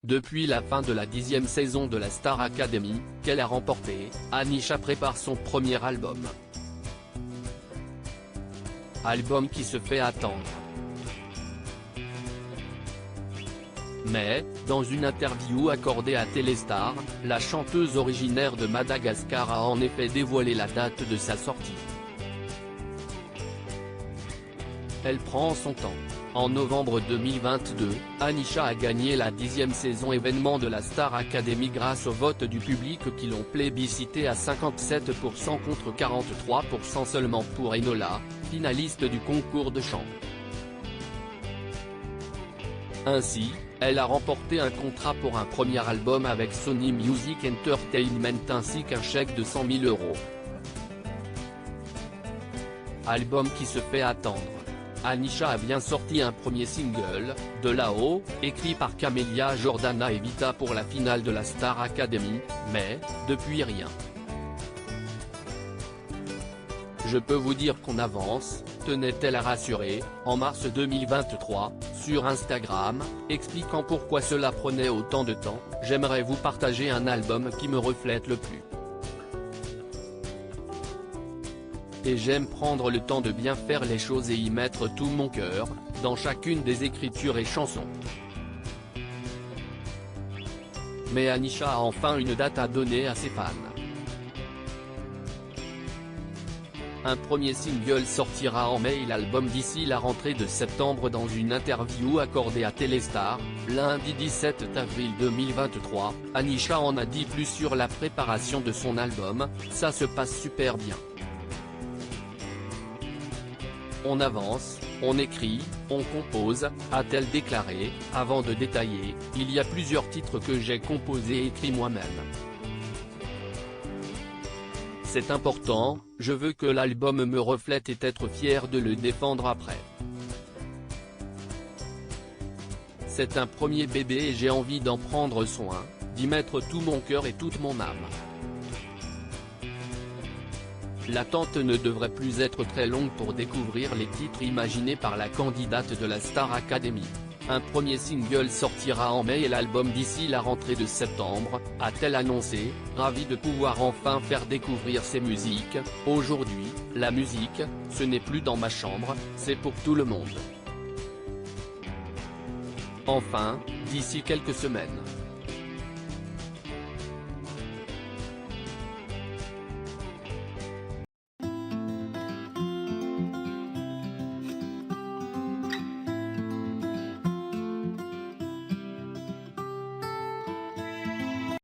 Depuis la fin de la 10e saison de la Star Academy, qu'elle a remportée, Anisha prépare son premier album. Album qui se fait attendre. Mais, dans une interview accordée à Téléstar, la chanteuse originaire de Madagascar a en effet dévoilé la date de sa sortie. Elle prend son temps. En novembre 2022, Anisha a gagné la 10e saison événement de la Star Academy grâce au vote du public qui l'ont plébiscité à 57% contre 43% seulement pour Enola, finaliste du concours de chant. Ainsi, elle a remporté un contrat pour un premier album avec Sony Music Entertainment ainsi qu'un chèque de 100 000 €. Album qui se fait attendre. Anisha a bien sorti un premier single, De là-haut, écrit par Camélia Jordana et Vita pour la finale de la Star Academy, mais, depuis rien. Je peux vous dire qu'on avance, tenait-elle à rassurer, en mars 2023, sur Instagram, expliquant pourquoi cela prenait autant de temps. J'aimerais vous partager un album qui me reflète le plus. Et j'aime prendre le temps de bien faire les choses et y mettre tout mon cœur, dans chacune des écritures et chansons. Mais Anisha a enfin une date à donner à ses fans. Un premier single sortira en mai et l'album d'ici la rentrée de septembre. Dans une interview accordée à Téléstar, lundi 17 avril 2023, Anisha en a dit plus sur la préparation de son album. Ça se passe super bien. On avance, on écrit, on compose, a-t-elle déclaré, avant de détailler, il y a plusieurs titres que j'ai composés et écrits moi-même. C'est important, je veux que l'album me reflète et être fier de le défendre après. C'est un premier bébé et j'ai envie d'en prendre soin, d'y mettre tout mon cœur et toute mon âme. L'attente ne devrait plus être très longue pour découvrir les titres imaginés par la candidate de la Star Academy. Un premier single sortira en mai et l'album d'ici la rentrée de septembre, a-t-elle annoncé, ravie de pouvoir enfin faire découvrir ses musiques. Aujourd'hui, la musique, ce n'est plus dans ma chambre, c'est pour tout le monde. Enfin, d'ici quelques semaines.